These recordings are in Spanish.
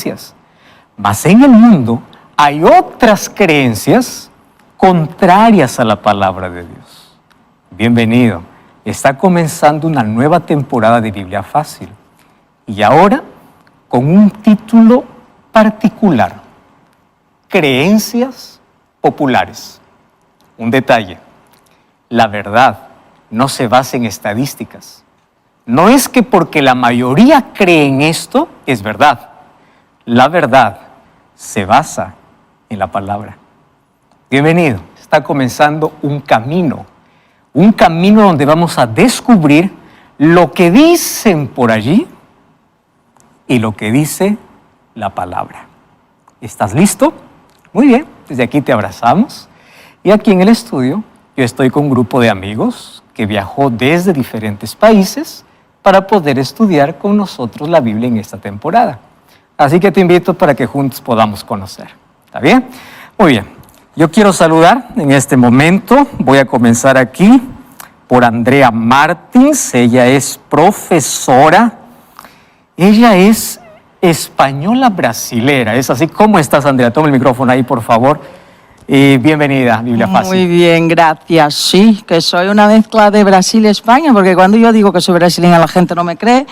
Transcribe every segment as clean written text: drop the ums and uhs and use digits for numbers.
creencias. Mas en el mundo hay otras creencias contrarias a la palabra de Dios. Bienvenido. Está comenzando una nueva temporada de Biblia Fácil. Y ahora con un título particular: Creencias populares. Un detalle: la verdad no se basa en estadísticas. No es que porque la mayoría cree en esto es verdad. La verdad se basa en la palabra. Bienvenido. Está comenzando un camino donde vamos a descubrir lo que dicen por allí y lo que dice la palabra. ¿Estás listo? Muy bien, desde aquí te abrazamos. Y aquí en el estudio yo estoy con un grupo de amigos que viajó desde diferentes países para poder estudiar con nosotros la Biblia en esta temporada. Así que te invito para que juntos podamos conocer. ¿Está bien? Muy bien. Yo quiero saludar en este momento. Voy a comenzar aquí por Andrea Martins. Ella es profesora. Ella es española brasilera. ¿Es así? ¿Cómo estás, Andrea? Toma el micrófono ahí, por favor. Y bienvenida a Biblia Fácil. Muy bien, gracias. Sí, que soy una mezcla de Brasil y España, porque cuando yo digo que soy brasileña la gente no me cree,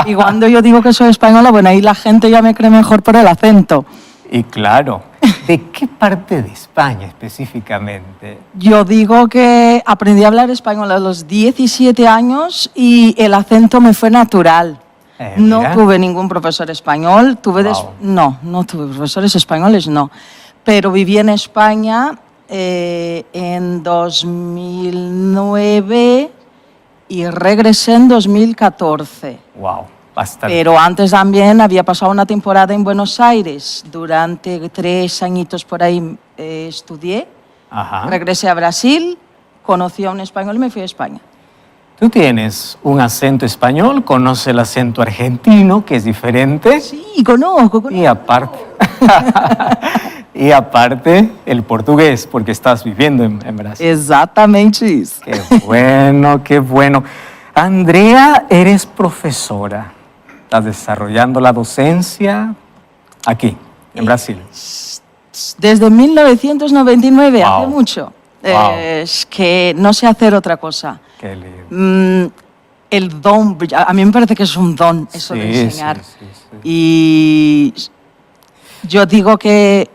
y cuando yo digo que soy española, bueno, ahí la gente ya me cree mejor por el acento. Y claro, ¿de qué parte de España específicamente? Yo digo que aprendí a hablar español a los 17 años y el acento me fue natural. No tuve ningún profesor español, no tuve profesores españoles, no. Pero viví en España en 2009 y regresé en 2014. Wow, bastante. Pero antes también había pasado una temporada en Buenos Aires. Durante 3 añitos por ahí estudié. Ajá. Regresé a Brasil, conocí a un español y me fui a España. Tú tienes un acento español, conoces el acento argentino, que es diferente. Sí, conozco. Y aparte, el portugués, porque estás viviendo en Brasil. Exactamente eso. Qué bueno, qué bueno. Andrea, eres profesora. Estás desarrollando la docencia aquí, en Brasil. Desde 1999, Wow. hace mucho. Wow. Es que no sé hacer otra cosa. Qué lindo. El don, a mí me parece que es un don eso de enseñar. Sí. Y yo digo que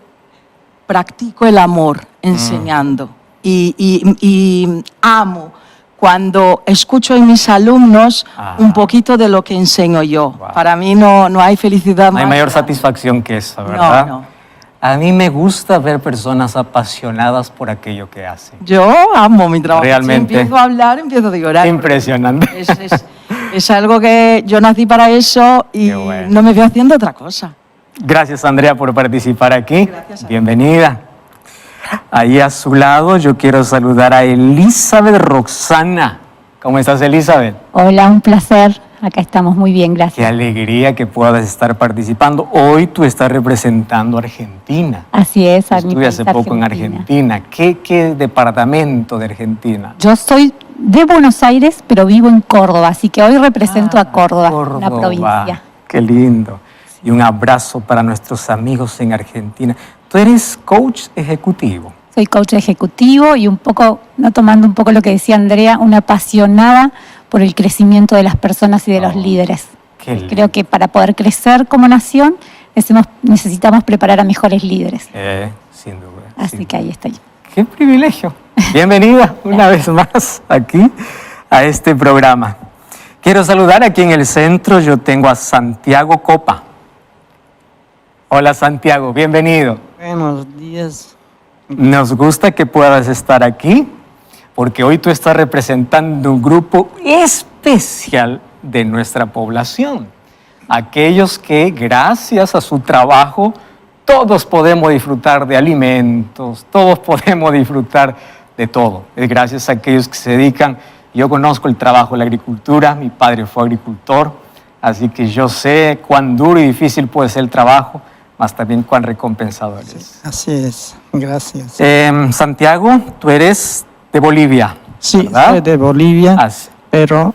practico el amor enseñando y amo cuando escucho en mis alumnos un poquito de lo que enseño yo. Wow. Para mí no hay felicidad No hay más mayor grande. satisfacción que esa, ¿verdad? No. A mí me gusta ver personas apasionadas por aquello que hacen. Yo amo mi trabajo. Realmente. Si empiezo a hablar, empiezo a llorar. Impresionante. Es algo que yo nací para eso y Qué bueno. no me veo haciendo otra cosa. Gracias, Andrea, por participar aquí. Gracias a ti. Bienvenida. Ahí a su lado yo quiero saludar a Elizabeth Roxana. ¿Cómo estás, Elizabeth? Hola, un placer. Acá estamos muy bien, Qué gracias. alegría que puedas estar participando. Hoy tú estás representando a Argentina. Así es, a mi Estuve país, hace poco en Argentina. ¿Qué departamento de Argentina? Yo soy de Buenos Aires, pero vivo en Córdoba, así que hoy represento a Córdoba, una provincia. Qué lindo. Y un abrazo para nuestros amigos en Argentina. Tú eres coach ejecutivo. Soy coach ejecutivo y un poco, no tomando un poco lo que decía Andrea, una apasionada por el crecimiento de las personas y de los líderes. Qué lindo. Creo que para poder crecer como nación necesitamos preparar a mejores líderes. Sin duda. Así que ahí estoy. ¡Qué privilegio! Bienvenida una vez más aquí a este programa. Quiero saludar aquí en el centro, yo tengo a Santiago Copa. Hola Santiago, bienvenido. Buenos días. Nos gusta que puedas estar aquí porque hoy tú estás representando un grupo especial de nuestra población. Aquellos que gracias a su trabajo todos podemos disfrutar de alimentos, todos podemos disfrutar de todo. Es gracias a aquellos que se dedican. Yo conozco el trabajo de la agricultura, mi padre fue agricultor, así que yo sé cuán duro y difícil puede ser el trabajo, más también cuán recompensador es. Sí, así es, gracias. Santiago, tú eres de Bolivia, Sí, ¿verdad? soy de Bolivia, Así. pero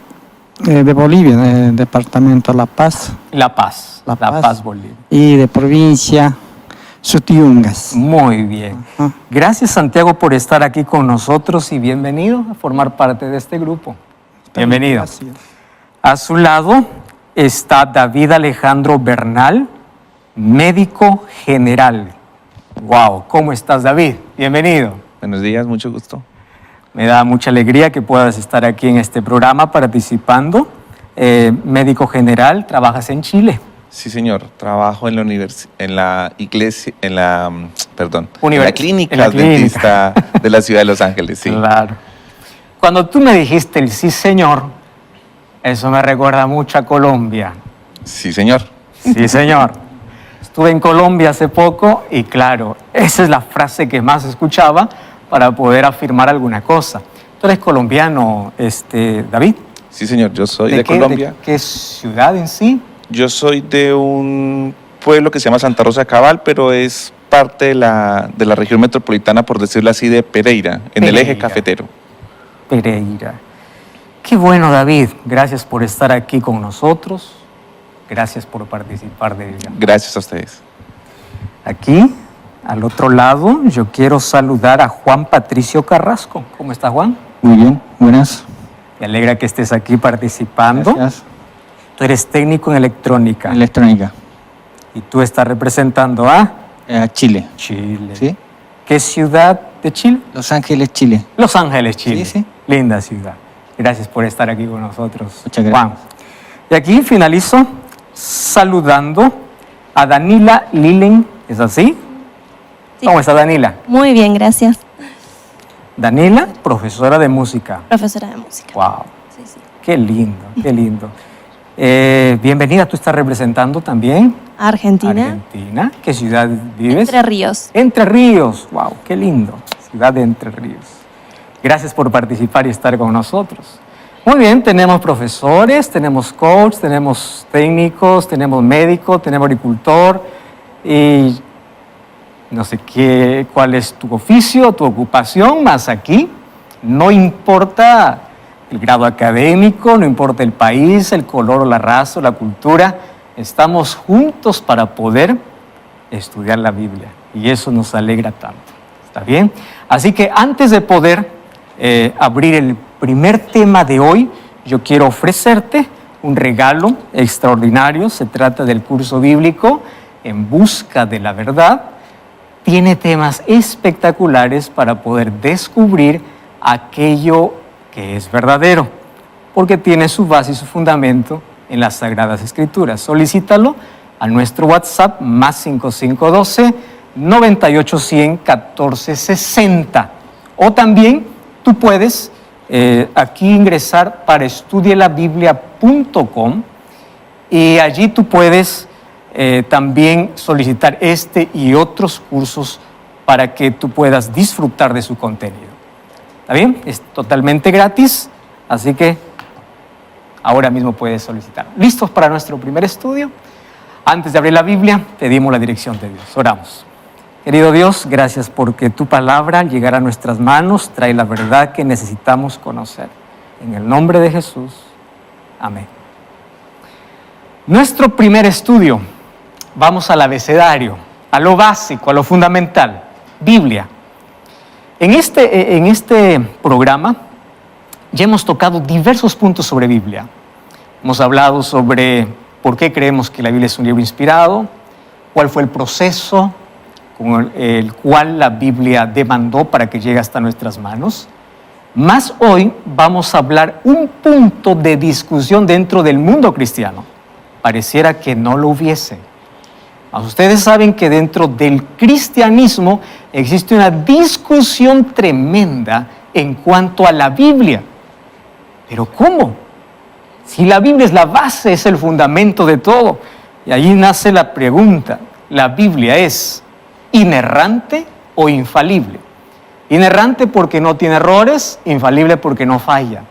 De Bolivia, del departamento La Paz. La Paz. La La Paz. Paz, Bolivia. Y de provincia Sutiungas. Muy bien. Ajá. Gracias, Santiago, por estar aquí con nosotros y bienvenido a formar parte de este grupo. Bienvenido. Gracias. A su lado está David Alejandro Bernal, médico general. Wow, ¿cómo estás, David? Bienvenido. Buenos días, mucho gusto. Me da mucha alegría que puedas estar aquí en este programa participando. Médico general, trabajas en Chile. Sí, señor. Trabajo en la iglesia, en la clínica en la clínica. dentista de la ciudad de Los Ángeles, sí. Claro. Cuando tú me dijiste el sí, señor, eso me recuerda mucho a Colombia. Sí, señor. Sí, señor. Estuve en Colombia hace poco y claro, esa es la frase que más escuchaba para poder afirmar alguna cosa. ¿Tú eres colombiano, David? Sí, señor. Yo soy de qué, Colombia. ¿De qué ciudad en sí? Yo soy de un pueblo que se llama Santa Rosa de Cabal, pero es parte de la región metropolitana, por decirlo así, de Pereira, en el eje Pereira. cafetero. Pereira. Qué bueno, David. Gracias por estar aquí con nosotros. Gracias por participar de ella. Gracias a ustedes. Aquí, al otro lado, yo quiero saludar a Juan Patricio Carrasco. ¿Cómo está, Juan? Muy bien, buenas. Me alegra que estés aquí participando. Gracias. Tú eres técnico en electrónica Electrónica. y tú estás representando a Chile. Chile. ¿Sí? ¿Qué ciudad de Chile? Los Ángeles, Chile. Los Ángeles, Chile. Sí, sí. Linda ciudad. Gracias por estar aquí con nosotros, Muchas Juan. gracias. Y aquí finalizo saludando a Danila Lilen. ¿Es así? Sí. ¿Cómo está Danila? Muy bien, gracias. Danila, profesora de música. Profesora de música. Wow, Sí, sí. qué lindo, qué lindo. Bienvenida, tú estás representando también Argentina. Argentina. ¿Qué ciudad vives? Entre Ríos. Entre Ríos, wow, qué lindo. Ciudad de Entre Ríos. Gracias por participar y estar con nosotros. Muy bien, tenemos profesores, tenemos coach, tenemos técnicos, tenemos médico, tenemos agricultor y no sé cuál es tu oficio, tu ocupación, más aquí no importa el grado académico, no importa el país, el color o la raza o la cultura, estamos juntos para poder estudiar la Biblia y eso nos alegra tanto. ¿Está bien? Así que antes de poder abrir el primer tema de hoy, yo quiero ofrecerte un regalo extraordinario. Se trata del curso bíblico En Busca de la Verdad. Tiene temas espectaculares para poder descubrir aquello que es verdadero, porque tiene su base y su fundamento en las Sagradas Escrituras. Solicítalo a nuestro WhatsApp +5512 9810 1460. O también tú puedes aquí ingresar para estudielabiblia.com y allí tú puedes también solicitar este y otros cursos para que tú puedas disfrutar de su contenido. ¿Está bien? Es totalmente gratis, así que ahora mismo puedes solicitar. ¿Listos para nuestro primer estudio? Antes de abrir la Biblia, pedimos la dirección de Dios. Oramos. Querido Dios, gracias porque tu palabra al llegar a nuestras manos trae la verdad que necesitamos conocer. En el nombre de Jesús. Amén. Nuestro primer estudio, vamos al abecedario, a lo básico, a lo fundamental, Biblia. En este programa ya hemos tocado diversos puntos sobre Biblia. Hemos hablado sobre por qué creemos que la Biblia es un libro inspirado, cuál fue el proceso con el cual la Biblia demandó para que llegue hasta nuestras manos. Más hoy vamos a hablar un punto de discusión dentro del mundo cristiano. Pareciera que no lo hubiese. Ustedes saben que dentro del cristianismo existe una discusión tremenda en cuanto a la Biblia. ¿Pero cómo? Si la Biblia es la base, es el fundamento de todo. Y allí nace la pregunta, ¿la Biblia es inerrante o infalible? Inerrante porque no tiene errores, infalible porque no falla.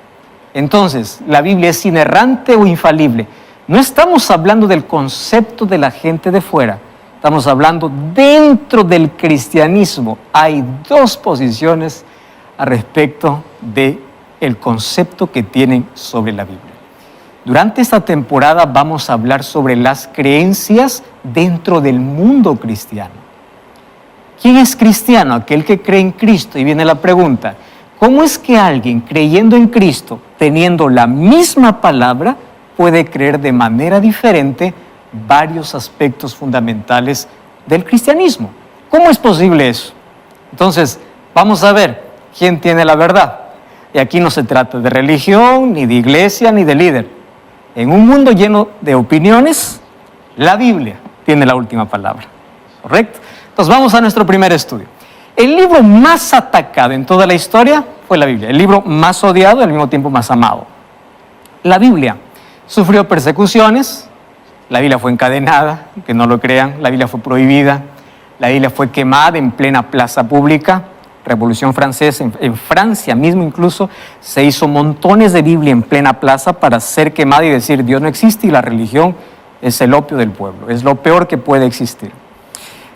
Entonces, ¿la Biblia es inerrante o infalible? No estamos hablando del concepto de la gente de fuera, estamos hablando dentro del cristianismo. Hay dos posiciones al respecto del concepto que tienen sobre la Biblia. Durante esta temporada vamos a hablar sobre las creencias dentro del mundo cristiano. ¿Quién es cristiano? Aquel que cree en Cristo. Y viene la pregunta, ¿cómo es que alguien creyendo en Cristo, teniendo la misma palabra, puede creer de manera diferente varios aspectos fundamentales del cristianismo? ¿Cómo es posible eso? Entonces, vamos a ver quién tiene la verdad. Y aquí no se trata de religión, ni de iglesia, ni de líder. En un mundo lleno de opiniones, la Biblia tiene la última palabra. ¿Correcto? Entonces vamos a nuestro primer estudio. El libro más atacado en toda la historia fue la Biblia. El libro más odiado y al mismo tiempo más amado. La Biblia sufrió persecuciones. La Biblia fue encadenada, que no lo crean. La Biblia fue prohibida. La Biblia fue quemada en plena plaza pública. Revolución Francesa, en Francia mismo incluso, se hizo montones de Biblia en plena plaza para ser quemada y decir Dios no existe y la religión es el opio del pueblo, es lo peor que puede existir.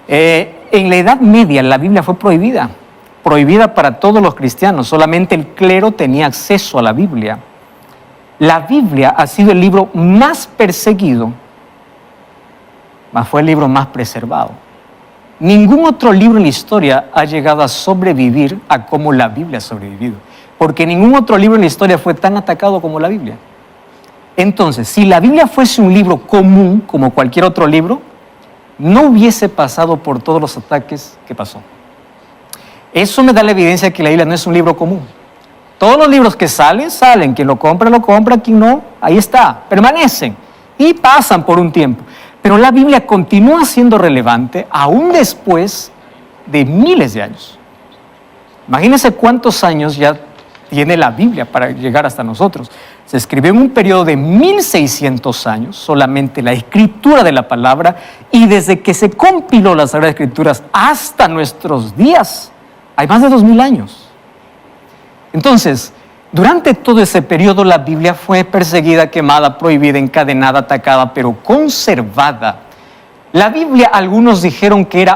En la Edad Media la Biblia fue prohibida para todos los cristianos, solamente el clero tenía acceso a la Biblia. La Biblia ha sido el libro más perseguido, mas fue el libro más preservado. Ningún otro libro en la historia ha llegado a sobrevivir a como la Biblia ha sobrevivido, porque ningún otro libro en la historia fue tan atacado como la Biblia. Entonces, si la Biblia fuese un libro común, como cualquier otro libro, no hubiese pasado por todos los ataques que pasó. Eso me da la evidencia de que la Biblia no es un libro común. Todos los libros que salen, quien lo compra, quien no, ahí está, permanecen y pasan por un tiempo. Pero la Biblia continúa siendo relevante aún después de miles de años. Imagínense cuántos años ya tiene la Biblia para llegar hasta nosotros. Se escribió en un periodo de 1600 años, solamente la escritura de la palabra, y desde que se compiló las Sagradas Escrituras hasta nuestros días, hay más de 2000 años. Entonces, durante todo ese periodo la Biblia fue perseguida, quemada, prohibida, encadenada, atacada, pero conservada. La Biblia, algunos dijeron que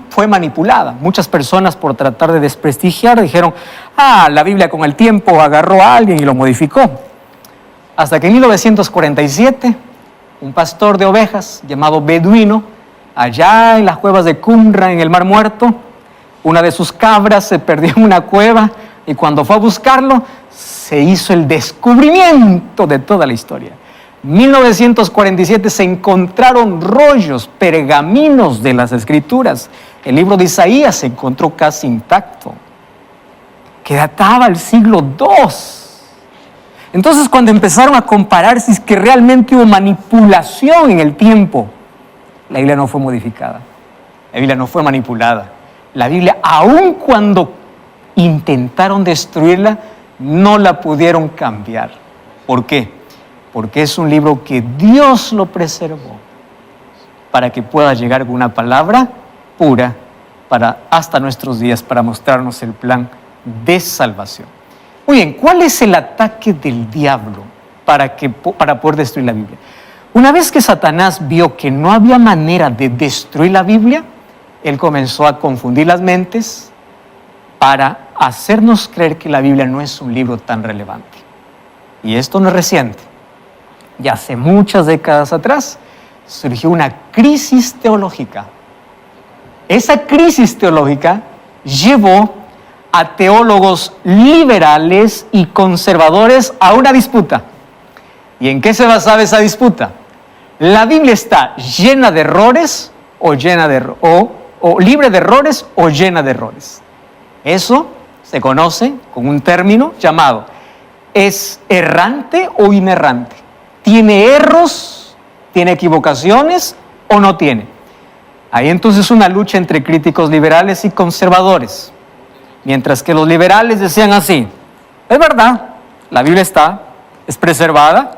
fue manipulada. Muchas personas, por tratar de desprestigiar, dijeron, la Biblia con el tiempo agarró a alguien y lo modificó. Hasta que en 1947, un pastor de ovejas llamado Beduino, allá en las cuevas de Qumran, en el Mar Muerto, una de sus cabras se perdió en una cueva, y cuando fue a buscarlo, se hizo el descubrimiento de toda la historia. En 1947 se encontraron rollos, pergaminos de las Escrituras. El libro de Isaías se encontró casi intacto, que databa el siglo II. Entonces, cuando empezaron a comparar si es que realmente hubo manipulación en el tiempo, la Biblia no fue modificada, la Biblia no fue manipulada. La Biblia, aun cuando intentaron destruirla, no la pudieron cambiar. ¿Por qué? Porque es un libro que Dios lo preservó para que pueda llegar con una palabra pura hasta nuestros días, para mostrarnos el plan de salvación. Muy bien, ¿cuál es el ataque del diablo para poder destruir la Biblia? Una vez que Satanás vio que no había manera de destruir la Biblia, él comenzó a confundir las mentes para hacernos creer que la Biblia no es un libro tan relevante. Y esto no es reciente. Ya hace muchas décadas atrás surgió una crisis teológica. Esa crisis teológica llevó a teólogos liberales y conservadores a una disputa. ¿Y en qué se basaba esa disputa? ¿La Biblia está llena de errores o libre de errores o llena de errores? Eso se conoce con un término llamado ¿es errante o inerrante? ¿Tiene erros? ¿Tiene equivocaciones o no tiene? Hay entonces una lucha entre críticos liberales y conservadores. Mientras que los liberales decían así, es verdad, la Biblia es preservada,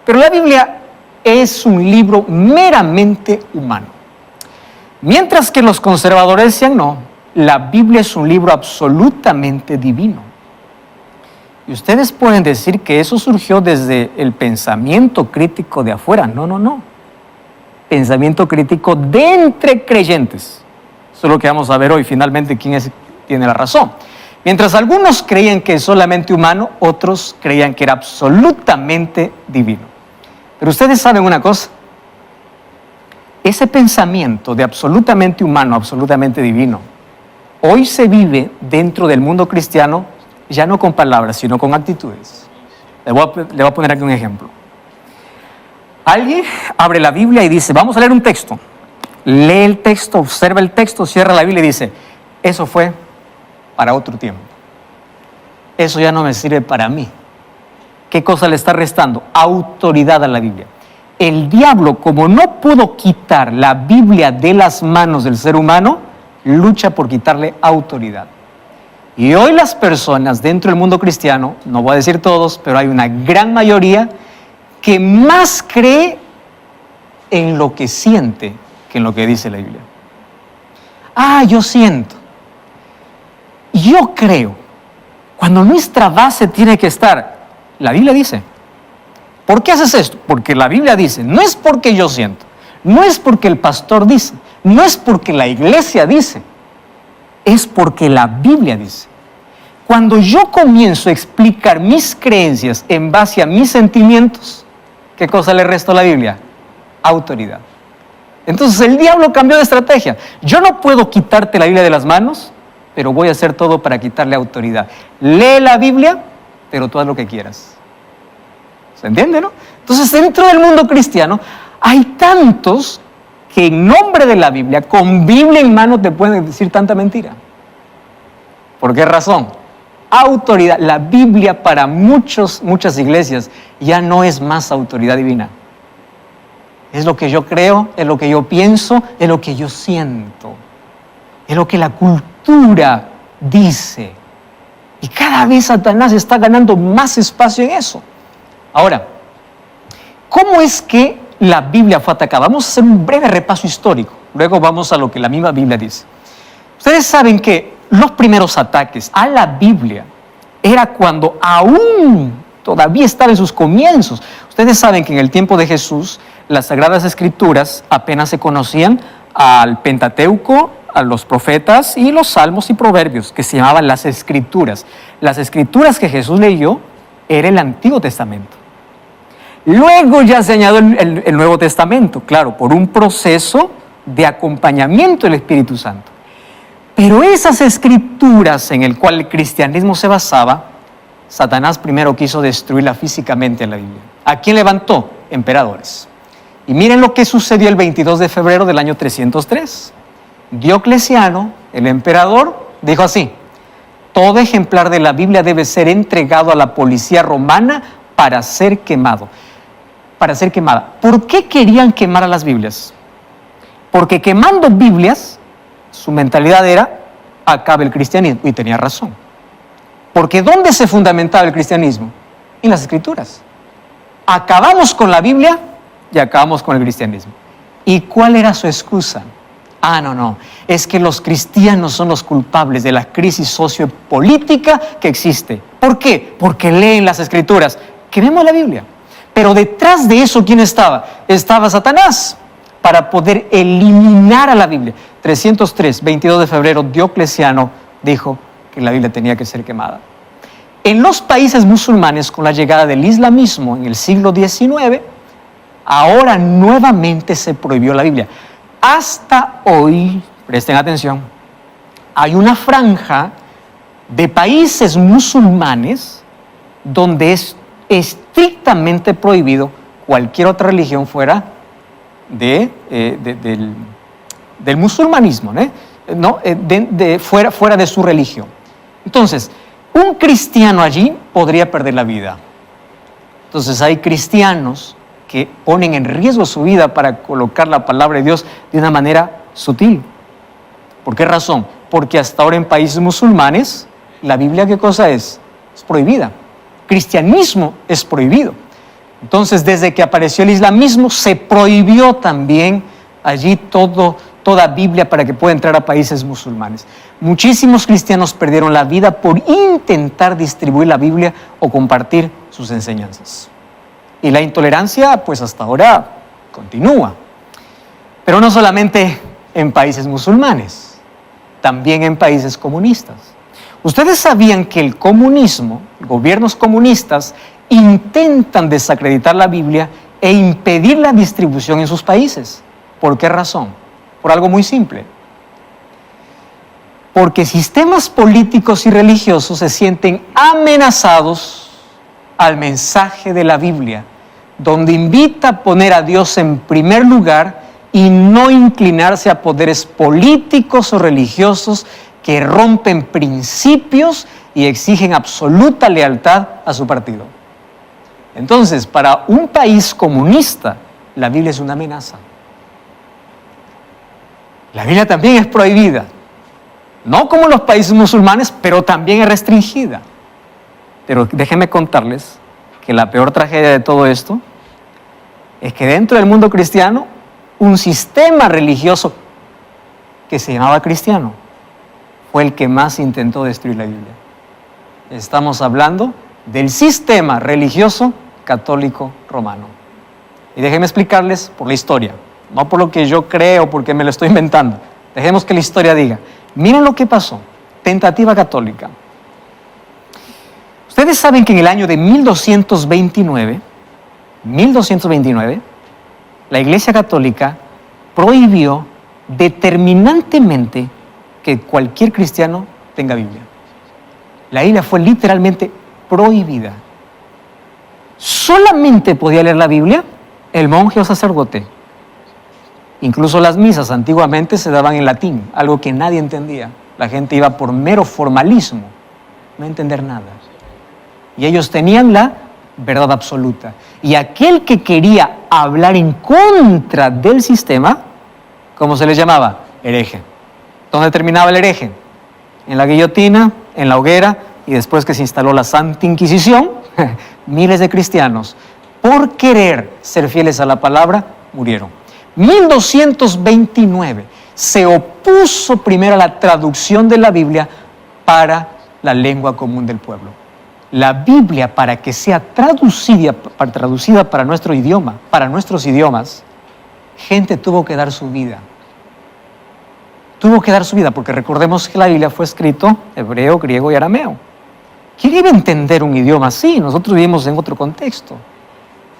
pero la Biblia es un libro meramente humano. Mientras que los conservadores decían no, la Biblia es un libro absolutamente divino. Y ustedes pueden decir que eso surgió desde el pensamiento crítico de afuera. No. Pensamiento crítico de entre creyentes. Eso es lo que vamos a ver hoy, finalmente, quién tiene la razón. Mientras algunos creían que es solamente humano, otros creían que era absolutamente divino. Pero ustedes saben una cosa, ese pensamiento de absolutamente humano, absolutamente divino, hoy se vive dentro del mundo cristiano ya no con palabras, sino con actitudes. Le voy a poner aquí un ejemplo. Alguien abre la Biblia y dice, vamos a leer un texto. Lee el texto, observa el texto, cierra la Biblia y dice, eso fue para otro tiempo. Eso ya no me sirve para mí. ¿Qué cosa le está restando? Autoridad a la Biblia. El diablo, como no pudo quitar la Biblia de las manos del ser humano, lucha por quitarle autoridad. Y hoy las personas dentro del mundo cristiano, no voy a decir todos, pero hay una gran mayoría que más cree en lo que siente que en lo que dice la Biblia. Yo siento. Yo creo. Cuando nuestra base tiene que estar, la Biblia dice. ¿Por qué haces esto? Porque la Biblia dice, no es porque yo siento, no es porque el pastor dice, no es porque la iglesia dice, es porque la Biblia dice. Cuando yo comienzo a explicar mis creencias en base a mis sentimientos, ¿qué cosa le restó a la Biblia? Autoridad. Entonces el diablo cambió de estrategia. Yo no puedo quitarte la Biblia de las manos, pero voy a hacer todo para quitarle autoridad. Lee la Biblia, pero tú haz lo que quieras. ¿Se entiende, no? Entonces dentro del mundo cristiano hay tantos que en nombre de la Biblia, con Biblia en mano, te pueden decir tanta mentira. ¿Por qué razón? Autoridad. La Biblia para muchas iglesias ya no es más autoridad divina. Es lo que yo creo, es lo que yo pienso, es lo que yo siento. Es lo que la cultura dice. Y cada vez Satanás está ganando más espacio en eso. Ahora, ¿cómo es que la Biblia fue atacada? Vamos a hacer un breve repaso histórico. Luego vamos a lo que la misma Biblia dice. Ustedes saben que los primeros ataques a la Biblia era cuando aún todavía estaba en sus comienzos. Ustedes saben que en el tiempo de Jesús las Sagradas Escrituras apenas se conocían al Pentateuco, a los profetas y los salmos y proverbios, que se llamaban las Escrituras. Las Escrituras que Jesús leyó era el Antiguo Testamento. Luego ya se añadió el Nuevo Testamento, claro, por un proceso de acompañamiento del Espíritu Santo. Pero esas escrituras en el cual el cristianismo se basaba, Satanás primero quiso destruirla físicamente en la Biblia. ¿A quién levantó? Emperadores. Y miren lo que sucedió el 22 de febrero del año 303. Diocleciano, el emperador, dijo así: todo ejemplar de la Biblia debe ser entregado a la policía romana para ser quemado. Para ser quemada. ¿Por qué querían quemar a las Biblias? Porque quemando Biblias, su mentalidad era, acabe el cristianismo. Y tenía razón. Porque ¿dónde se fundamentaba el cristianismo? En las Escrituras. Acabamos con la Biblia y acabamos con el cristianismo. ¿Y cuál era su excusa? No, es que los cristianos son los culpables de la crisis sociopolítica que existe. ¿Por qué? Porque leen las Escrituras. Quememos la Biblia. Pero detrás de eso, ¿quién estaba? Estaba Satanás, para poder eliminar a la Biblia. 303, 22 de febrero, Diocleciano dijo que la Biblia tenía que ser quemada. En los países musulmanes, con la llegada del islamismo en el siglo XIX, ahora nuevamente se prohibió la Biblia. Hasta hoy, presten atención, hay una franja de países musulmanes donde es estrictamente prohibido cualquier otra religión fuera del musulmanismo, fuera de su religión. Entonces, un cristiano allí podría perder la vida. Entonces hay cristianos que ponen en riesgo su vida para colocar la palabra de Dios de una manera sutil. ¿Por qué razón? Porque hasta ahora en países musulmanes, la Biblia, ¿qué cosa es? Es prohibida. Cristianismo es prohibido. Entonces, desde que apareció el islamismo, se prohibió también allí toda Biblia para que pueda entrar a países musulmanes. Muchísimos cristianos perdieron la vida por intentar distribuir la Biblia o compartir sus enseñanzas. Y la intolerancia, pues hasta ahora, continúa. Pero no solamente en países musulmanes, también en países comunistas. ¿Ustedes sabían que el comunismo, gobiernos comunistas, intentan desacreditar la Biblia e impedir la distribución en sus países? ¿Por qué razón? Por algo muy simple. Porque sistemas políticos y religiosos se sienten amenazados al mensaje de la Biblia, donde invita a poner a Dios en primer lugar y no inclinarse a poderes políticos o religiosos que rompen principios y exigen absoluta lealtad a su partido. Entonces, para un país comunista, la Biblia es una amenaza. La Biblia también es prohibida. No como los países musulmanes, pero también es restringida. Pero déjenme contarles que la peor tragedia de todo esto es que dentro del mundo cristiano, un sistema religioso que se llamaba cristiano fue el que más intentó destruir la Biblia. Estamos hablando del sistema religioso católico romano. Y déjenme explicarles por la historia, no por lo que yo creo, porque me lo estoy inventando. Dejemos que la historia diga. Miren lo que pasó. Tentativa católica. Ustedes saben que en el año de 1229, la Iglesia Católica prohibió determinantemente que cualquier cristiano tenga Biblia. La Biblia fue literalmente prohibida. Solamente podía leer la Biblia el monje o sacerdote. Incluso las misas antiguamente se daban en latín, algo que nadie entendía. La gente iba por mero formalismo, no entender nada. Y ellos tenían la verdad absoluta. Y aquel que quería hablar en contra del sistema, ¿cómo se les llamaba? Hereje. ¿Dónde terminaba el hereje? En la guillotina, en la hoguera, y después que se instaló la Santa Inquisición, miles de cristianos, por querer ser fieles a la palabra, murieron. 1229 se opuso primero a la traducción de la Biblia para la lengua común del pueblo. La Biblia, para que sea traducida para nuestro idioma, para nuestros idiomas, gente tuvo que dar su vida. Tuvo que dar su vida, porque recordemos que la Biblia fue escrito hebreo, griego y arameo. ¿Quién iba a entender un idioma así? Nosotros vivimos en otro contexto.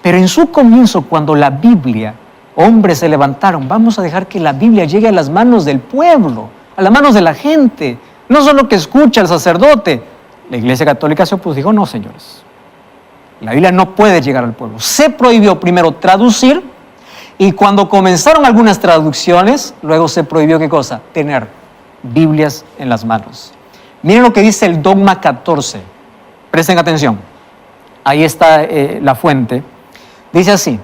Pero en su comienzo, cuando la Biblia, hombres se levantaron, vamos a dejar que la Biblia llegue a las manos del pueblo, a las manos de la gente, no solo que escucha el sacerdote. La Iglesia Católica se opuso, dijo, no, señores, la Biblia no puede llegar al pueblo. Se prohibió primero traducir, y cuando comenzaron algunas traducciones, luego se prohibió, ¿qué cosa? Tener Biblias en las manos. Miren lo que dice el dogma 14. Presten atención. Ahí está la fuente. Dice así: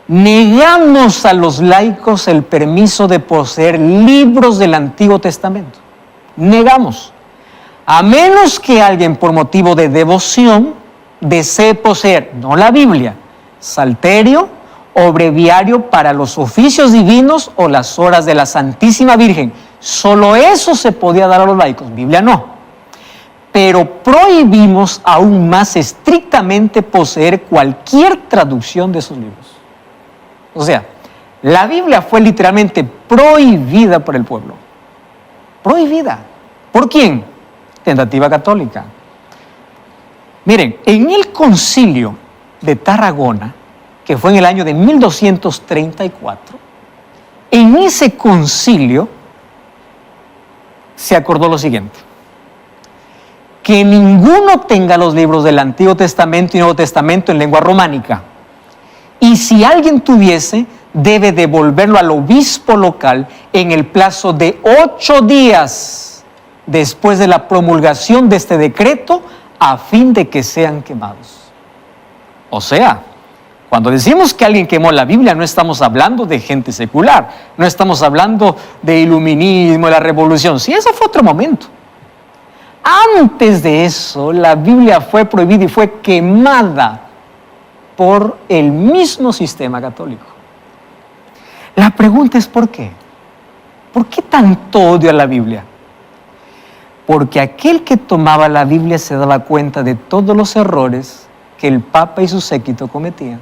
negamos a los laicos el permiso de poseer libros del Antiguo Testamento. Negamos. A menos que alguien por motivo de devoción desee poseer, no la Biblia, salterio o breviario para los oficios divinos o las horas de la Santísima Virgen. Solo eso se podía dar a los laicos, Biblia no. Pero prohibimos aún más estrictamente poseer cualquier traducción de esos libros. O sea, la Biblia fue literalmente prohibida por el pueblo. Prohibida. ¿Por quién? Tentativa católica. Miren, en el concilio de Tarragona, que fue en el año de 1234, en ese concilio se acordó lo siguiente: que ninguno tenga los libros del Antiguo Testamento y Nuevo Testamento en lengua románica. Y si alguien tuviese, debe devolverlo al obispo local en el plazo de 8 días después de la promulgación de este decreto, a fin de que sean quemados. O sea, cuando decimos que alguien quemó la Biblia, no estamos hablando de gente secular, no estamos hablando de iluminismo, de la revolución. Sí, eso fue otro momento. Antes de eso, la Biblia fue prohibida y fue quemada por el mismo sistema católico. La pregunta es ¿por qué? ¿Por qué tanto odio a la Biblia? Porque aquel que tomaba la Biblia se daba cuenta de todos los errores que el Papa y su séquito cometían.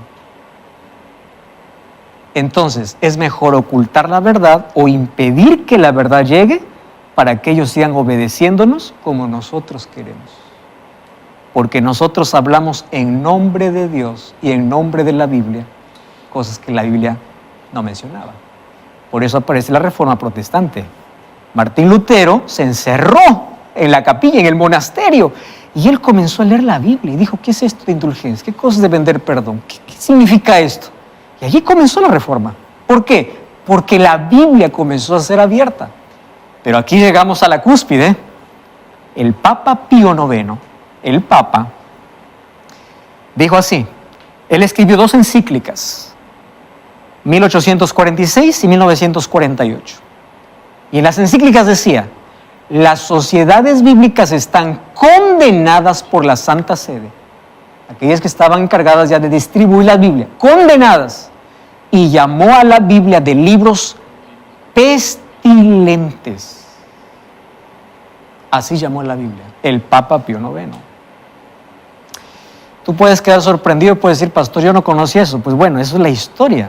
Entonces, ¿es mejor ocultar la verdad o impedir que la verdad llegue para que ellos sigan obedeciéndonos como nosotros queremos. Porque nosotros hablamos en nombre de Dios y en nombre de la Biblia, cosas que la Biblia no mencionaba. Por eso aparece la Reforma Protestante. Martín Lutero se encerró en la capilla, en el monasterio, y él comenzó a leer la Biblia y dijo, ¿qué es esto de indulgencia? ¿Qué cosa es de vender perdón? ¿Qué significa esto? Y allí comenzó la Reforma. ¿Por qué? Porque la Biblia comenzó a ser abierta. Pero aquí llegamos a la cúspide. El Papa Pío IX, el Papa, dijo así, él escribió 2 encíclicas, 1846 y 1948. Y en las encíclicas decía, las sociedades bíblicas están condenadas por la Santa Sede, aquellas que estaban encargadas ya de distribuir la Biblia, condenadas, y llamó a la Biblia de libros pestilentes. Así llamó a la Biblia, el Papa Pío IX. Tú puedes quedar sorprendido y puedes decir, pastor, yo no conocí eso. Pues bueno, eso es la historia.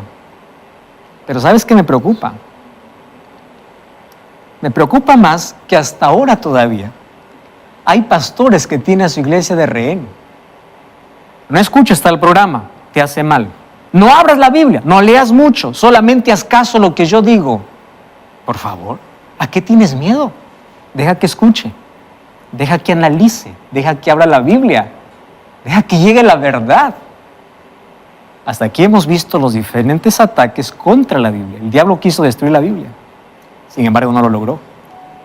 Pero ¿sabes qué me preocupa? Me preocupa más que hasta ahora todavía hay pastores que tienen a su iglesia de rehén. No escuches tal programa, te hace mal. No abras la Biblia, no leas mucho, solamente haz caso a lo que yo digo. Por favor, ¿a qué tienes miedo? Deja que escuche, deja que analice, deja que abra la Biblia, deja que llegue la verdad. Hasta aquí hemos visto los diferentes ataques contra la Biblia. El diablo quiso destruir la Biblia, sin embargo no lo logró.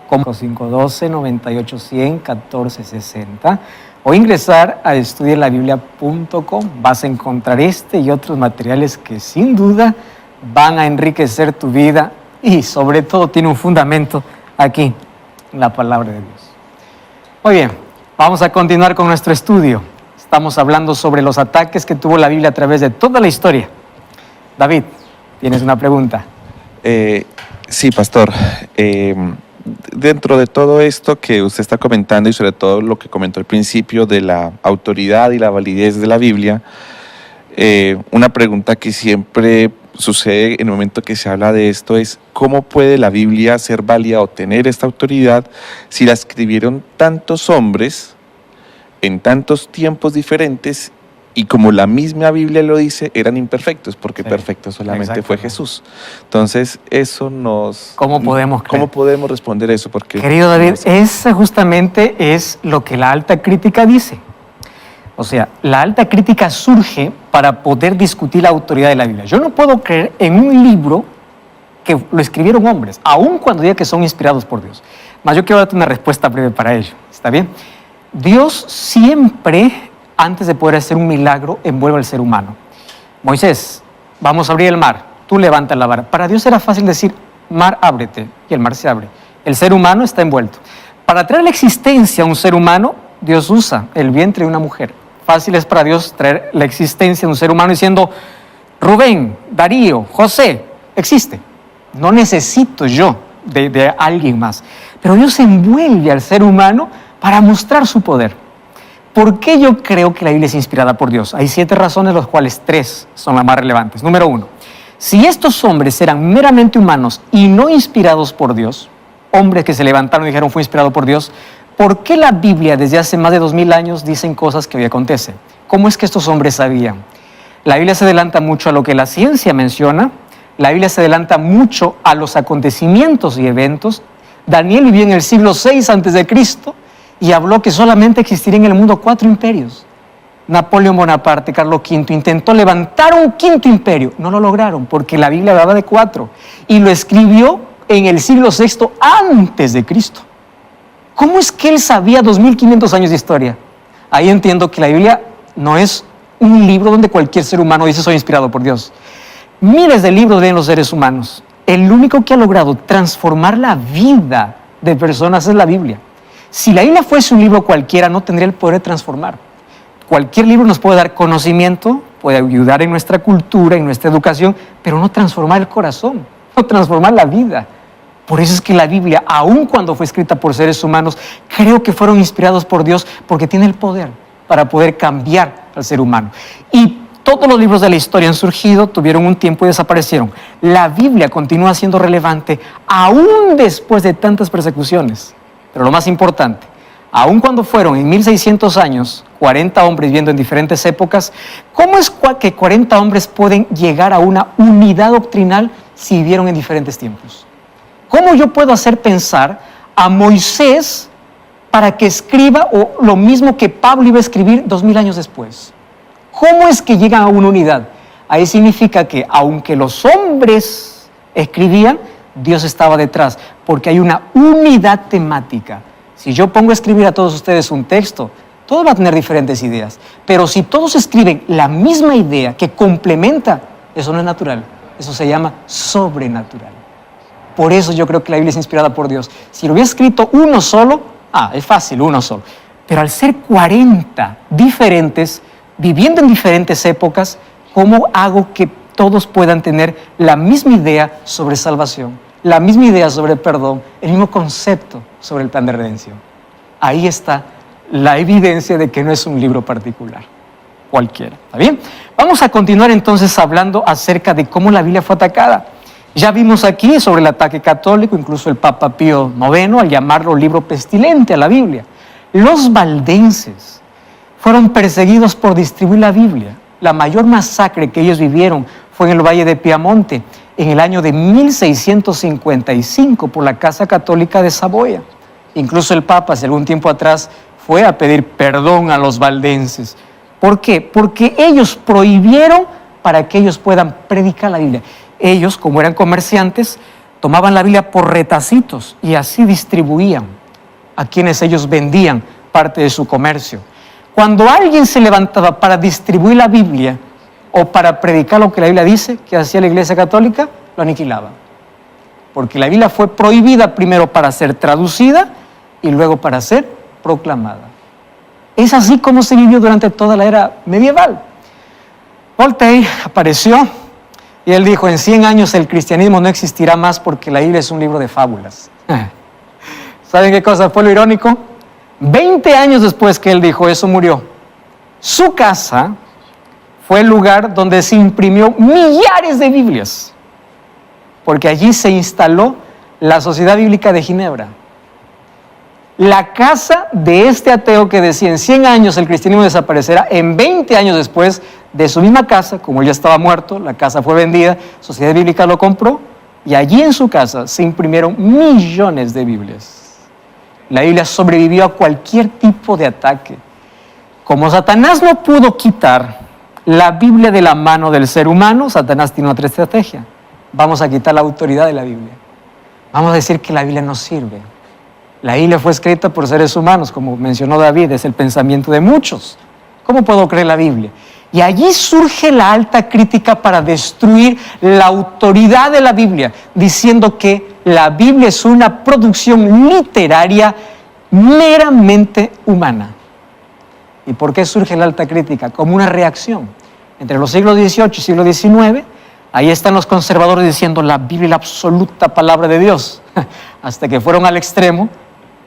Como 512-98-100-1460 o ingresar a estudielabiblia.com. Vas a encontrar este y otros materiales que sin duda van a enriquecer tu vida y sobre todo tiene un fundamento aquí, en la palabra de Dios. Muy bien, vamos a continuar con nuestro estudio. Estamos hablando sobre los ataques que tuvo la Biblia a través de toda la historia. David, ¿tienes una pregunta? Sí, pastor. Dentro de todo esto que usted está comentando y sobre todo lo que comentó al principio de la autoridad y la validez de la Biblia, una pregunta que siempre sucede en el momento que se habla de esto es ¿cómo puede la Biblia ser válida o tener esta autoridad si la escribieron tantos hombres en tantos tiempos diferentes y como la misma Biblia lo dice, eran imperfectos, porque perfecto solamente fue Jesús? Entonces, eso nos... ¿Cómo podemos creer? ¿Cómo podemos responder eso? Porque, querido David, eso justamente es lo que la alta crítica dice. O sea, la alta crítica surge para poder discutir la autoridad de la Biblia. Yo no puedo creer en un libro que lo escribieron hombres, aun cuando diga que son inspirados por Dios. Mas yo quiero darte una respuesta breve para ello. ¿Está bien? Dios siempre, antes de poder hacer un milagro, envuelve al ser humano. Moisés, vamos a abrir el mar, tú levanta la vara. Para Dios era fácil decir, mar, ábrete, y el mar se abre. El ser humano está envuelto. Para traer la existencia a un ser humano, Dios usa el vientre de una mujer. Fácil es para Dios traer la existencia de un ser humano diciendo, Rubén, Darío, José, existe. No necesito yo de alguien más. Pero Dios envuelve al ser humano para mostrar su poder. ¿Por qué yo creo que la Biblia es inspirada por Dios? Hay 7 razones, los cuales 3 son las más relevantes. Número 1, si estos hombres eran meramente humanos y no inspirados por Dios, hombres que se levantaron y dijeron fue inspirado por Dios, ¿por qué la Biblia desde hace más de 2000 años dicen cosas que hoy acontecen? ¿Cómo es que estos hombres sabían? La Biblia se adelanta mucho a lo que la ciencia menciona, la Biblia se adelanta mucho a los acontecimientos y eventos. Daniel vivió en el siglo VI a.C., y habló que solamente existirían en el mundo 4 imperios. Napoleón Bonaparte, Carlos V, intentó levantar un 5.º imperio. No lo lograron porque la Biblia hablaba de 4. Y lo escribió en el siglo VI antes de Cristo. ¿Cómo es que él sabía 2500 años de historia? Ahí entiendo que la Biblia no es un libro donde cualquier ser humano dice soy inspirado por Dios. Miles de libros leen los seres humanos. El único que ha logrado transformar la vida de personas es la Biblia. Si la Biblia fuese un libro cualquiera, no tendría el poder de transformar. Cualquier libro nos puede dar conocimiento, puede ayudar en nuestra cultura, en nuestra educación, pero no transformar el corazón, no transformar la vida. Por eso es que la Biblia, aun cuando fue escrita por seres humanos, creo que fueron inspirados por Dios porque tiene el poder para poder cambiar al ser humano. Y Todos los libros de la historia han surgido, tuvieron un tiempo y desaparecieron. La Biblia continúa siendo relevante aún después de tantas persecuciones. Pero lo más importante, aun cuando fueron en 1600 años 40 hombres viviendo en diferentes épocas, ¿cómo es que 40 hombres pueden llegar a una unidad doctrinal si vivieron en diferentes tiempos? ¿Cómo yo puedo hacer pensar a Moisés para que escriba o lo mismo que Pablo iba a escribir 2000 años después? ¿Cómo es que llegan a una unidad? Ahí significa que aunque los hombres escribían, Dios estaba detrás, porque hay una unidad temática. Si yo pongo a escribir a todos ustedes un texto, todos van a tener diferentes ideas, pero si todos escriben la misma idea que complementa, eso no es natural, eso se llama sobrenatural. Por eso yo creo que la Biblia es inspirada por Dios. Si lo hubiera escrito uno solo, es fácil, uno solo, pero al ser 40 diferentes, viviendo en diferentes épocas, ¿cómo hago que todos puedan tener la misma idea sobre salvación, la misma idea sobre perdón, el mismo concepto sobre el plan de redención? Ahí está la evidencia de que no es un libro particular, cualquiera. ¿Está bien? Vamos a continuar entonces hablando acerca de cómo la Biblia fue atacada. Ya vimos aquí sobre el ataque católico, incluso el Papa Pío IX al llamarlo libro pestilente a la Biblia. Los valdenses fueron perseguidos por distribuir la Biblia. La mayor masacre que ellos vivieron fue en el Valle de Piamonte, en el año de 1655, por la Casa Católica de Saboya. Incluso el Papa, hace algún tiempo atrás, fue a pedir perdón a los valdenses. ¿Por qué? Porque ellos prohibieron para que ellos puedan predicar la Biblia. Ellos, como eran comerciantes, tomaban la Biblia por retacitos y así distribuían a quienes ellos vendían parte de su comercio. Cuando alguien se levantaba para distribuir la Biblia o para predicar lo que la Biblia dice, que hacía la Iglesia Católica, lo aniquilaba. Porque la Biblia fue prohibida primero para ser traducida y luego para ser proclamada. Es así como se vivió durante toda la era medieval. Voltaire apareció y él dijo, en 100 años el cristianismo no existirá más porque la Biblia es un libro de fábulas. ¿Saben qué cosa fue lo irónico? 20 años después que él dijo eso, murió. Su casa fue el lugar donde se imprimió millares de Biblias, porque allí se instaló la Sociedad Bíblica de Ginebra. La casa de este ateo que decía en 100 años el cristianismo desaparecerá, en 20 años después de su misma casa, como él ya estaba muerto, la casa fue vendida, Sociedad Bíblica lo compró y allí en su casa se imprimieron millones de Biblias. La Biblia sobrevivió a cualquier tipo de ataque. Como Satanás no pudo quitar la Biblia de la mano del ser humano, Satanás tiene otra estrategia. Vamos a quitar la autoridad de la Biblia. Vamos a decir que la Biblia no sirve. La Biblia fue escrita por seres humanos, como mencionó David, es el pensamiento de muchos. ¿Cómo puedo creer la Biblia? Y allí surge la alta crítica para destruir la autoridad de la Biblia, diciendo que la Biblia es una producción literaria meramente humana. ¿Y por qué surge la alta crítica? Como una reacción. Entre los siglos XVIII y siglo XIX, ahí están los conservadores diciendo la Biblia es la absoluta palabra de Dios, hasta que fueron al extremo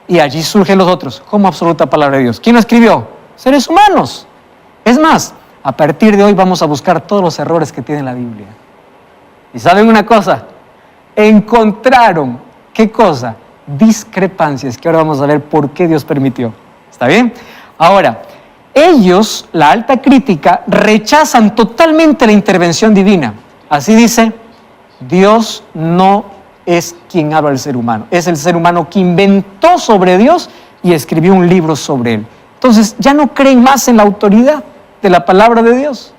y allí surgen los otros, como absoluta palabra de Dios. ¿Quién la escribió? Seres humanos. Es más, a partir de hoy vamos a buscar todos los errores que tiene la Biblia. ¿Y saben una cosa? Encontraron, ¿qué cosa? Discrepancias, que ahora vamos a ver por qué Dios permitió. ¿Está bien? Ahora, ellos, la alta crítica, rechazan totalmente la intervención divina. Así dice, Dios no es quien habla al ser humano. Es el ser humano que inventó sobre Dios y escribió un libro sobre él. Entonces, ya no creen más en la autoridad de la palabra de Dios.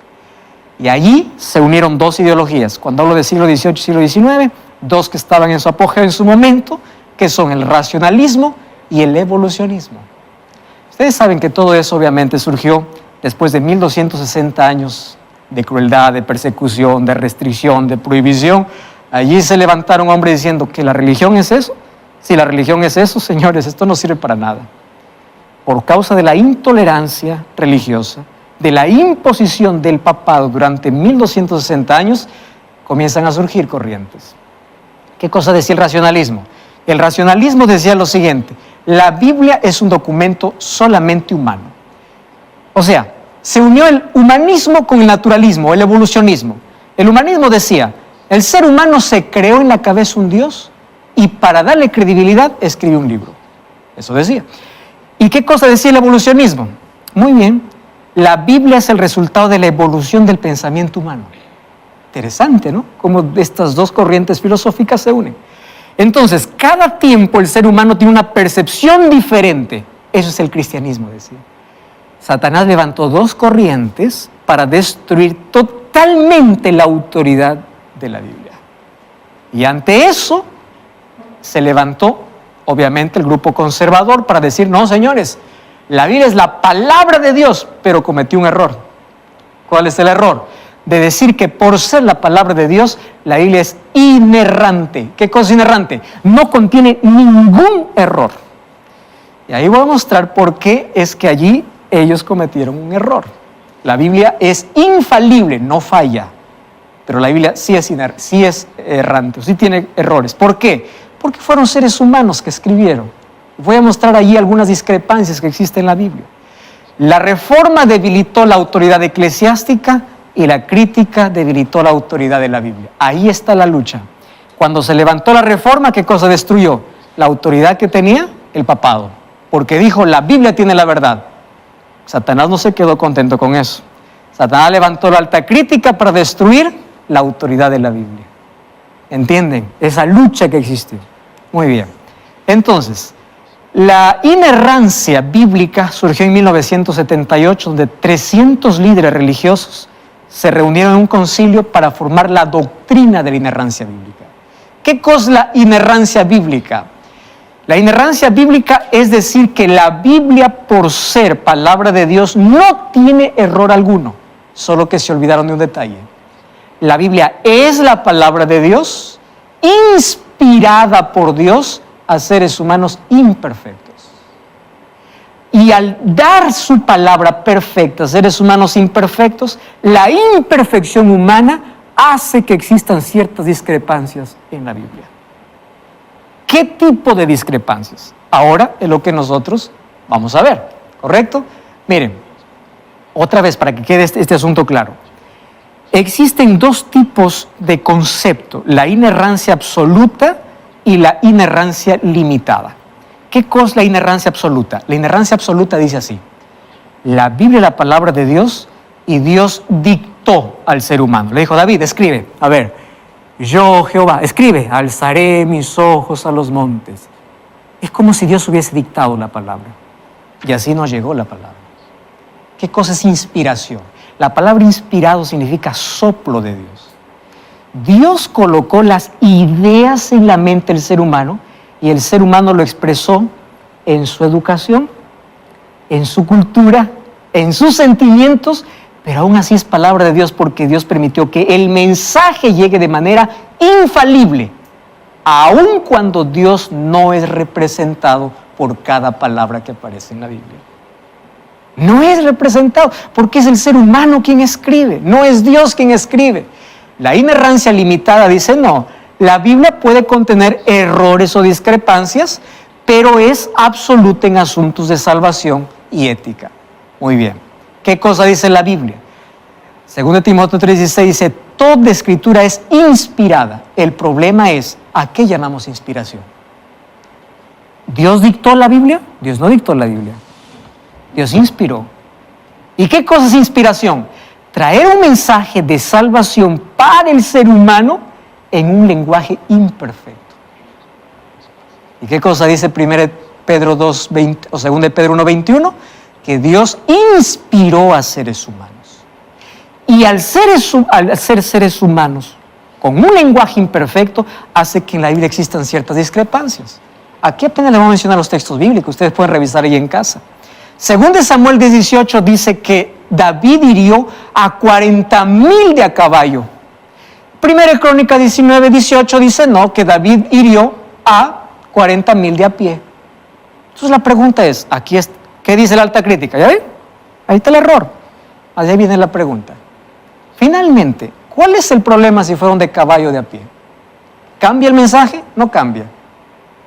Y allí se unieron dos ideologías. Cuando hablo de siglo XVIII y siglo XIX, dos que estaban en su apogeo en su momento, que son el racionalismo y el evolucionismo. Ustedes saben que todo eso obviamente surgió después de 1260 años de crueldad, de persecución, de restricción, de prohibición. Allí se levantaron hombres diciendo que la religión es eso. Si la religión es eso, señores, esto no sirve para nada. Por causa de la intolerancia religiosa, de la imposición del papado durante 1260 años, comienzan a surgir corrientes. ¿Qué cosa decía el racionalismo? El racionalismo decía lo siguiente: la Biblia es un documento solamente humano. O sea, se unió el humanismo con el naturalismo, el evolucionismo. El humanismo decía, el ser humano se creó en la cabeza un Dios y para darle credibilidad escribió un libro. Eso decía. ¿Y qué cosa decía el evolucionismo? Muy bien, la Biblia es el resultado de la evolución del pensamiento humano. Interesante, ¿no? Cómo estas dos corrientes filosóficas se unen. Entonces, cada tiempo el ser humano tiene una percepción diferente. Eso es el cristianismo, decía. Satanás levantó dos corrientes para destruir totalmente la autoridad de la Biblia. Y ante eso se levantó, obviamente, el grupo conservador para decir, no, señores, la Biblia es la palabra de Dios, pero cometió un error. ¿Cuál es el error? De decir que por ser la palabra de Dios, la Biblia es inerrante. ¿Qué cosa es inerrante? No contiene ningún error. Y ahí voy a mostrar por qué es que allí ellos cometieron un error. La Biblia es infalible, no falla, pero la Biblia sí es errante, sí tiene errores. ¿Por qué? Porque fueron seres humanos que escribieron. Voy a mostrar allí algunas discrepancias que existen en la Biblia. La reforma debilitó la autoridad eclesiástica y la crítica debilitó la autoridad de la Biblia. Ahí está la lucha. Cuando se levantó la reforma, ¿qué cosa destruyó? La autoridad que tenía el papado, porque dijo, la Biblia tiene la verdad. Satanás no se quedó contento con eso. Satanás levantó la alta crítica para destruir la autoridad de la Biblia. ¿Entienden? Esa lucha que existe. Muy bien. Entonces, la inerrancia bíblica surgió en 1978, donde 300 líderes religiosos se reunieron en un concilio para formar la doctrina de la inerrancia bíblica. ¿Qué cosa es la inerrancia bíblica? La inerrancia bíblica es decir que la Biblia, por ser palabra de Dios, no tiene error alguno, solo que se olvidaron de un detalle. La Biblia es la palabra de Dios, inspirada por Dios a seres humanos imperfectos. Y al dar su palabra perfecta a seres humanos imperfectos, la imperfección humana hace que existan ciertas discrepancias en la Biblia. ¿Qué tipo de discrepancias? Ahora es lo que nosotros vamos a ver, ¿correcto? Miren, otra vez para que quede este asunto claro. Existen dos tipos de concepto, la inerrancia absoluta y la inerrancia limitada. ¿Qué cosa es la inerrancia absoluta? La inerrancia absoluta dice así, la Biblia es la palabra de Dios y Dios dictó al ser humano. Le dijo, David, escribe, a ver, yo, Jehová, escribe, alzaré mis ojos a los montes. Es como si Dios hubiese dictado la palabra. Y así nos llegó la palabra. ¿Qué cosa es inspiración? La palabra inspirado significa soplo de Dios. Dios colocó las ideas en la mente del ser humano y el ser humano lo expresó en su educación, en su cultura, en sus sentimientos, pero aún así es palabra de Dios porque Dios permitió que el mensaje llegue de manera infalible, aun cuando Dios no es representado por cada palabra que aparece en la Biblia. No es representado porque es el ser humano quien escribe, no es Dios quien escribe. La inerrancia limitada dice no, la Biblia puede contener errores o discrepancias, pero es absoluta en asuntos de salvación y ética. Muy bien. ¿Qué cosa dice la Biblia? Según Timoteo 3:16 dice, toda escritura es inspirada. El problema es, ¿a qué llamamos inspiración? ¿Dios dictó la Biblia? Dios no dictó la Biblia. Dios inspiró. ¿Y qué cosa es inspiración? Traer un mensaje de salvación para el ser humano en un lenguaje imperfecto. ¿Y qué cosa dice 1 Pedro 2:20 o 2 Pedro 1:21? Que Dios inspiró a seres humanos. Y al ser seres humanos con un lenguaje imperfecto, hace que en la Biblia existan ciertas discrepancias. Aquí apenas le voy a mencionar los textos bíblicos, ustedes pueden revisar ahí en casa. Según de Samuel 18 dice que David hirió a 40,000 de a caballo. Primera Crónica 19:18 dice no, que David hirió a 40,000 de a pie. Entonces la pregunta es, ¿qué dice la alta crítica? ¿Ya ven? Ahí está el error. Ahí viene la pregunta. Finalmente, ¿cuál es el problema si fueron de caballo o de a pie? ¿Cambia el mensaje? No cambia.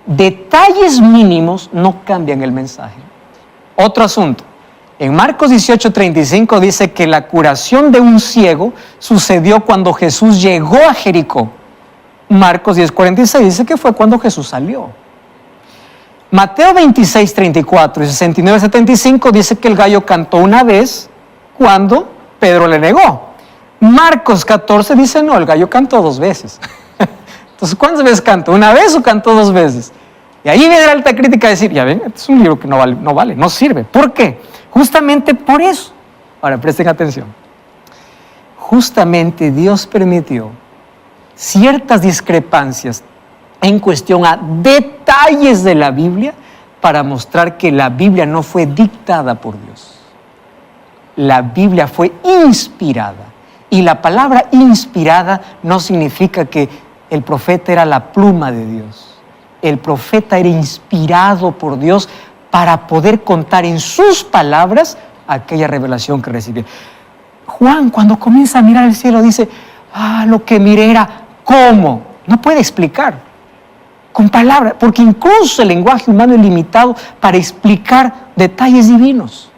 Detalles mínimos no cambian el mensaje. Otro asunto. En Marcos 18:35 dice que la curación de un ciego sucedió cuando Jesús llegó a Jericó. Marcos 10:46 dice que fue cuando Jesús salió. Mateo 26:34 y 69:75 dice que el gallo cantó una vez cuando Pedro le negó. Marcos 14 dice no, el gallo cantó 2 veces. Entonces, ¿cuántas veces cantó? ¿Una vez o cantó 2 veces? Y ahí viene la alta crítica a decir, ya ven, este es un libro que no vale, no sirve. ¿Por qué? Justamente por eso. Ahora, presten atención. Justamente Dios permitió ciertas discrepancias en cuestión a detalles de la Biblia para mostrar que la Biblia no fue dictada por Dios. La Biblia fue inspirada. Y la palabra inspirada no significa que el profeta era la pluma de Dios. El profeta era inspirado por Dios para poder contar en sus palabras aquella revelación que recibió. Juan, cuando comienza a mirar el cielo, dice, lo que miré era ¿cómo? No puede explicar con palabras, porque incluso el lenguaje humano es limitado para explicar detalles divinos.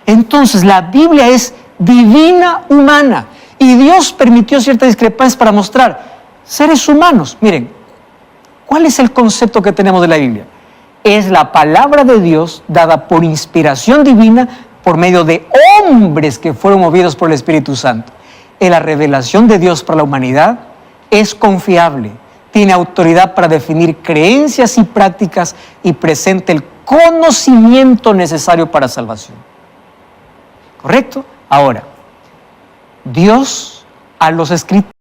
Entonces, la Biblia es divina humana y Dios permitió ciertas discrepancias para mostrar seres humanos. Miren, ¿cuál es el concepto que tenemos de la Biblia? Es la palabra de Dios dada por inspiración divina por medio de hombres que fueron movidos por el Espíritu Santo. Y la revelación de Dios para la humanidad es confiable, tiene autoridad para definir creencias y prácticas y presenta el conocimiento necesario para salvación. ¿Correcto? Ahora, Dios a los escritores